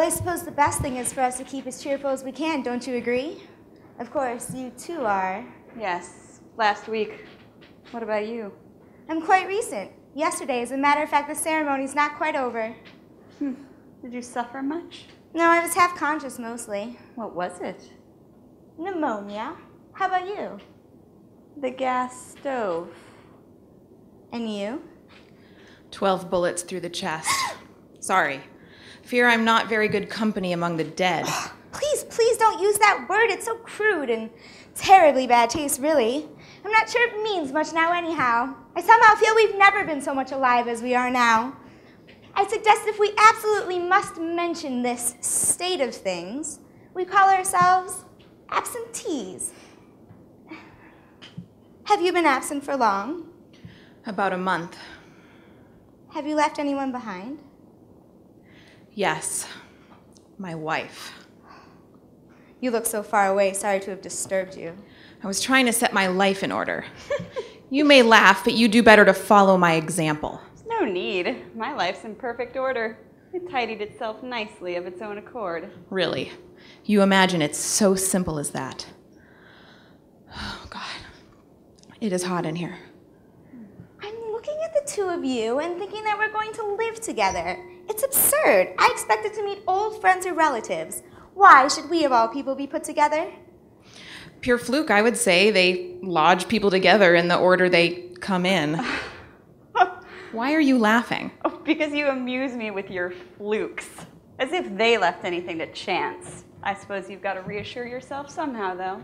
I suppose the best thing is for us to keep as cheerful as we can, don't you agree? Of course, you too are. Yes, last week. What about you? I'm quite recent. Yesterday, as a matter of fact, the ceremony's not quite over. Did you suffer much? No, I was half conscious mostly. What was it? Pneumonia. How about you? The gas stove. And you? 12 bullets through the chest. Sorry. Fear I'm not very good company among the dead. Please don't use that word. It's so crude and terribly bad taste, really. I'm not sure it means much now anyhow. I somehow feel we've never been so much alive as we are now. I suggest if we absolutely must mention this state of things, we call ourselves absentees. Have you been absent for long? About a month. Have you left anyone behind? Yes. My wife. You look so far away. Sorry to have disturbed you. I was trying to set my life in order. You may laugh, but you do better to follow my example. No need. My life's in perfect order. It tidied itself nicely of its own accord. Really? You imagine it's so simple as that? Oh, God. It is hot in here. I'm looking at the two of you and thinking that we're going to live together. It's absurd. I expected to meet old friends or relatives. Why should we, of all people, be put together? Pure fluke, I would say. They lodge people together in the order they come in. Why are you laughing? Oh, because you amuse me with your flukes. As if they left anything to chance. I suppose you've got to reassure yourself somehow, though.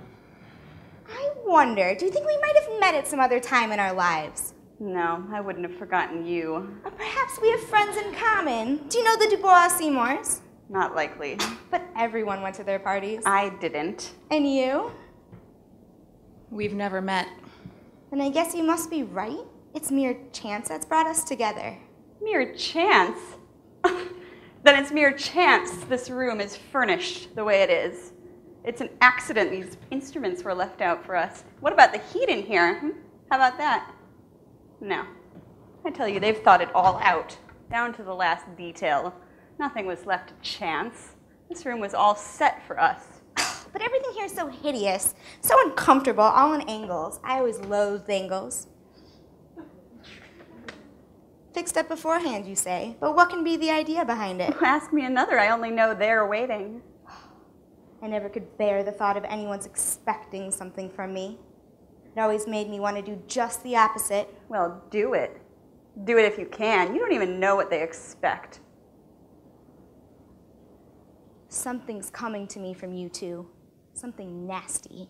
I wonder, do you think we might have met at some other time in our lives? No, I wouldn't have forgotten you. Or perhaps we have friends in common. Do you know the DuBois Seymours? Not likely. But everyone went to their parties. I didn't. And you? We've never met. Then I guess you must be right. It's mere chance that's brought us together. Mere chance? Then it's mere chance this room is furnished the way it is. It's an accident these instruments were left out for us. What about the heat in here? How about that? No. I tell you, they've thought it all out, down to the last detail. Nothing was left to chance. This room was all set for us. But everything here is so hideous, so uncomfortable, all in angles. I always loathed angles. Fixed up beforehand, you say. But what can be the idea behind it? Ask me another. I only know they're waiting. I never could bear the thought of anyone's expecting something from me. It always made me want to do just the opposite. Well, do it. Do it if you can. You don't even know what they expect. Something's coming to me from you two. Something nasty.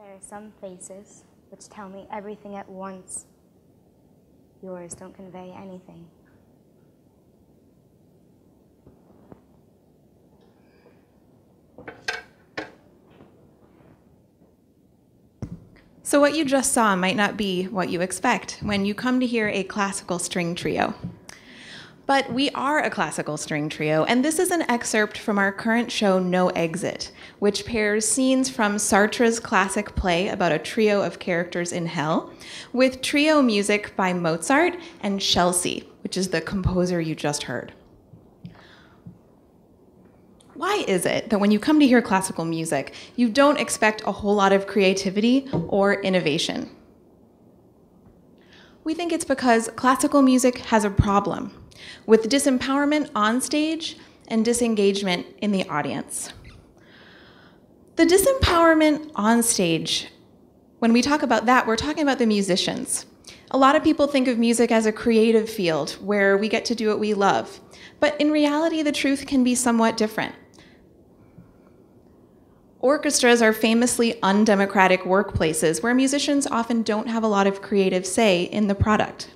There are some faces which tell me everything at once. Yours don't convey anything. So what you just saw might not be what you expect when you come to hear a classical string trio. But we are a classical string trio, and this is an excerpt from our current show, No Exit, which pairs scenes from Sartre's classic play about a trio of characters in hell with trio music by Mozart and Chelsea, which is the composer you just heard. Why is it that when you come to hear classical music, you don't expect a whole lot of creativity or innovation? We think it's because classical music has a problem with disempowerment on stage and disengagement in the audience. The disempowerment on stage, when we talk about that, we're talking about the musicians. A lot of people think of music as a creative field where we get to do what we love. But in reality, the truth can be somewhat different. Orchestras are famously undemocratic workplaces where musicians often don't have a lot of creative say in the product.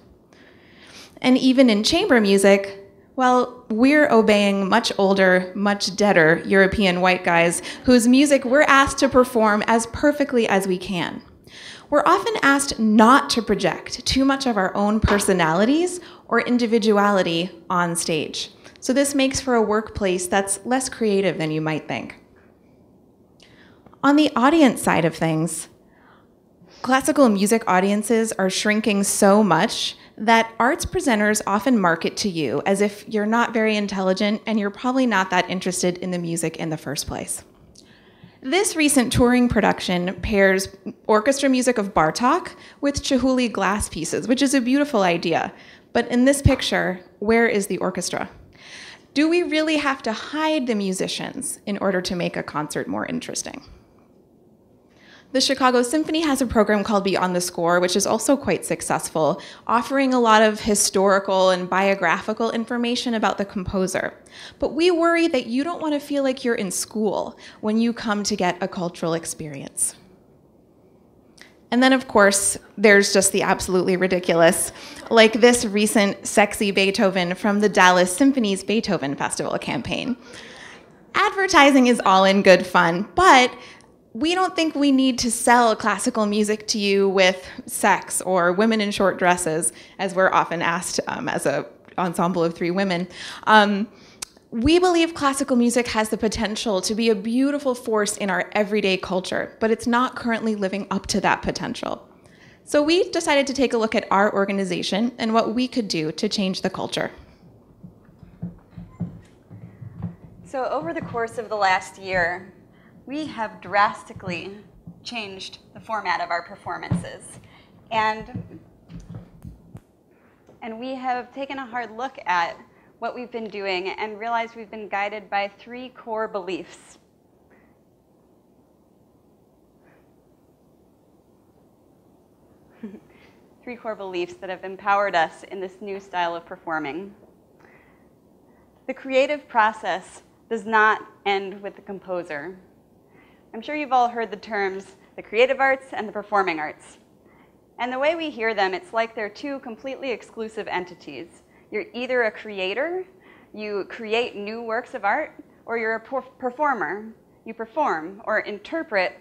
And even in chamber music, well, we're obeying much older, much deader European white guys whose music we're asked to perform as perfectly as we can. We're often asked not to project too much of our own personalities or individuality on stage. So this makes for a workplace that's less creative than you might think. On the audience side of things, classical music audiences are shrinking so much that arts presenters often market to you as if you're not very intelligent and you're probably not that interested in the music in the first place. This recent touring production pairs orchestra music of Bartók with Chihuly glass pieces, which is a beautiful idea. But in this picture, where is the orchestra? Do we really have to hide the musicians in order to make a concert more interesting? The Chicago Symphony has a program called Beyond the Score, which is also quite successful, offering a lot of historical and biographical information about the composer. But we worry that you don't want to feel like you're in school when you come to get a cultural experience. And then, of course, there's just the absolutely ridiculous, like this recent Sexy Beethoven from the Dallas Symphony's Beethoven Festival campaign. Advertising is all in good fun, but we don't think we need to sell classical music to you with sex or women in short dresses, as we're often asked as an ensemble of 3 women. We believe classical music has the potential to be a beautiful force in our everyday culture, but it's not currently living up to that potential. So we decided to take a look at our organization and what we could do to change the culture. So over the course of the last year, we have drastically changed the format of our performances. And we have taken a hard look at what we've been doing and realized we've been guided by 3 core beliefs. Three core beliefs that have empowered us in this new style of performing. The creative process does not end with the composer. I'm sure you've all heard the terms, the creative arts and the performing arts. And the way we hear them, it's like they're 2 completely exclusive entities. You're either a creator, you create new works of art, or you're a performer. You perform or interpret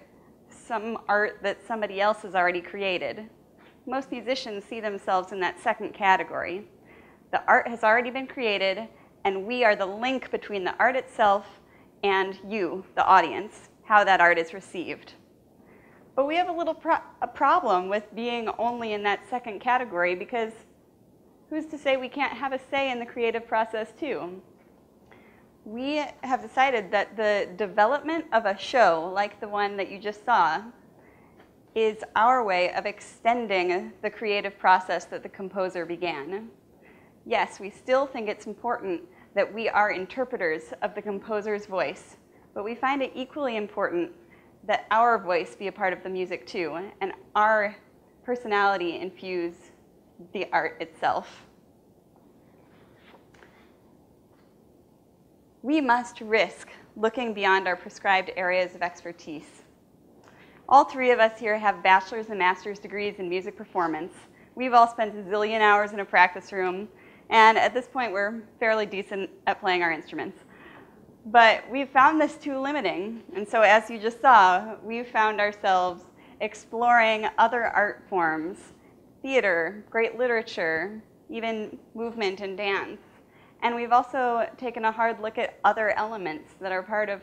some art that somebody else has already created. Most musicians see themselves in that second category. The art has already been created, and we are the link between the art itself and you, the audience, how that art is received. But we have a problem with being only in that second category, because who's to say we can't have a say in the creative process too? We have decided that the development of a show like the one that you just saw is our way of extending the creative process that the composer began. Yes, we still think it's important that we are interpreters of the composer's voice, but we find it equally important that our voice be a part of the music too, and our personality infuse the art itself. We must risk looking beyond our prescribed areas of expertise. All three of us here have bachelor's and master's degrees in music performance. We've all spent a zillion hours in a practice room, and at this point we're fairly decent at playing our instruments. But we've found this too limiting, and so as you just saw, we've found ourselves exploring other art forms, theater, great literature, even movement and dance. And we've also taken a hard look at other elements that are part of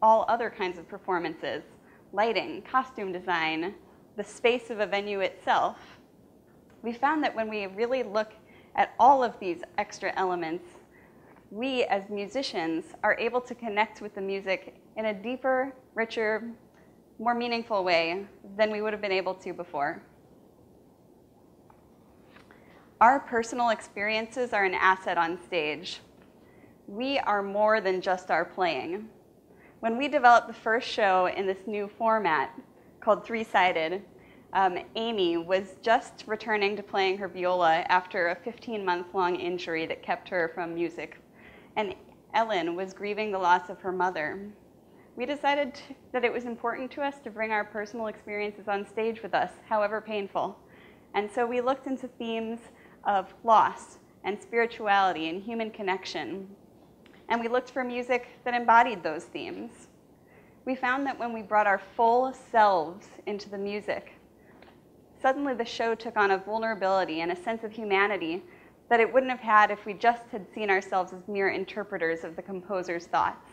all other kinds of performances: lighting, costume design, the space of a venue itself. We found that when we really look at all of these extra elements, we as musicians are able to connect with the music in a deeper, richer, more meaningful way than we would have been able to before. Our personal experiences are an asset on stage. We are more than just our playing. When we developed the first show in this new format called Three-Sided, Amy was just returning to playing her viola after a 15-month-long injury that kept her from music. And Ellen was grieving the loss of her mother. We decided that it was important to us to bring our personal experiences on stage with us, however painful. And so we looked into themes of loss and spirituality and human connection. And we looked for music that embodied those themes. We found that when we brought our full selves into the music, suddenly the show took on a vulnerability and a sense of humanity that it wouldn't have had if we just had seen ourselves as mere interpreters of the composer's thoughts.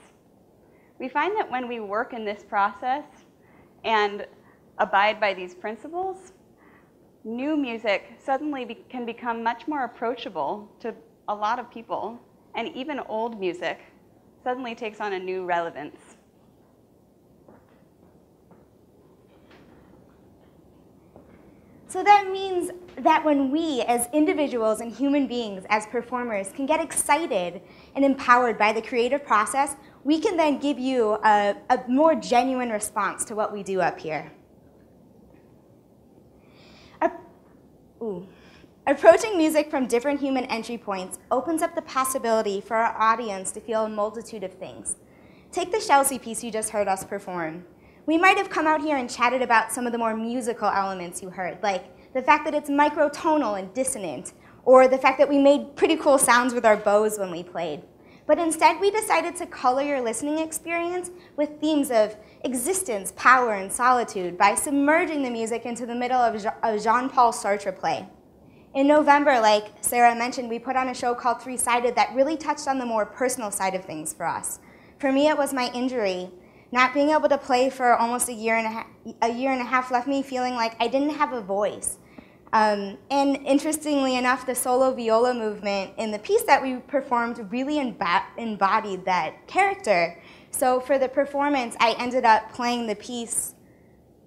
We find that when we work in this process and abide by these principles, new music suddenly can become much more approachable to a lot of people, and even old music suddenly takes on a new relevance. So that means that when we, as individuals and human beings, as performers, can get excited and empowered by the creative process, we can then give you a more genuine response to what we do up here. Approaching music from different human entry points opens up the possibility for our audience to feel a multitude of things. Take the Chelsea piece you just heard us perform. We might have come out here and chatted about some of the more musical elements you heard, like the fact that it's microtonal and dissonant, or the fact that we made pretty cool sounds with our bows when we played. But instead, we decided to color your listening experience with themes of existence, power, and solitude by submerging the music into the middle of a Jean-Paul Sartre play. In November, like Sarah mentioned, we put on a show called Three-Sided that really touched on the more personal side of things for us. For me, it was my injury. Not being able to play for almost a year and a half left me feeling like I didn't have a voice. And interestingly enough, the solo viola movement in the piece that we performed really embodied that character. So for the performance, I ended up playing the piece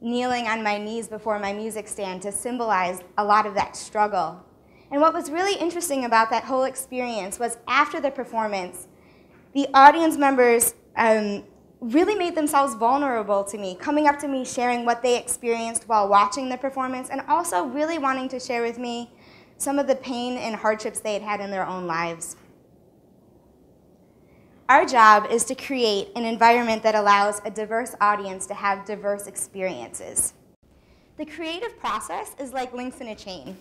kneeling on my knees before my music stand to symbolize a lot of that struggle. And what was really interesting about that whole experience was after the performance, the audience members really made themselves vulnerable to me, coming up to me, sharing what they experienced while watching the performance, and also really wanting to share with me some of the pain and hardships they had had in their own lives. Our job is to create an environment that allows a diverse audience to have diverse experiences. The creative process is like links in a chain.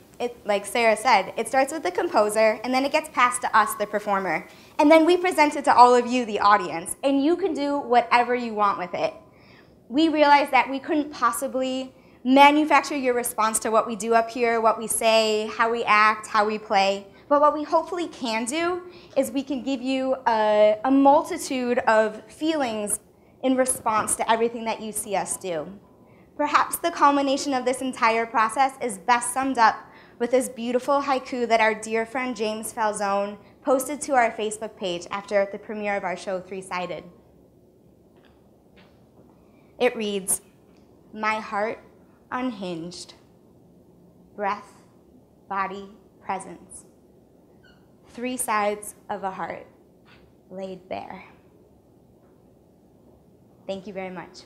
Like Sarah said, it starts with the composer, and then it gets passed to us, the performer. And then we present it to all of you, the audience, and you can do whatever you want with it. We realized that we couldn't possibly manufacture your response to what we do up here, what we say, how we act, how we play. But what we hopefully can do is we can give you a multitude of feelings in response to everything that you see us do. Perhaps the culmination of this entire process is best summed up with this beautiful haiku that our dear friend James Falzone posted to our Facebook page after the premiere of our show, Three-Sided. It reads, "My heart unhinged, breath, body, presence, 3 sides of a heart laid bare." Thank you very much.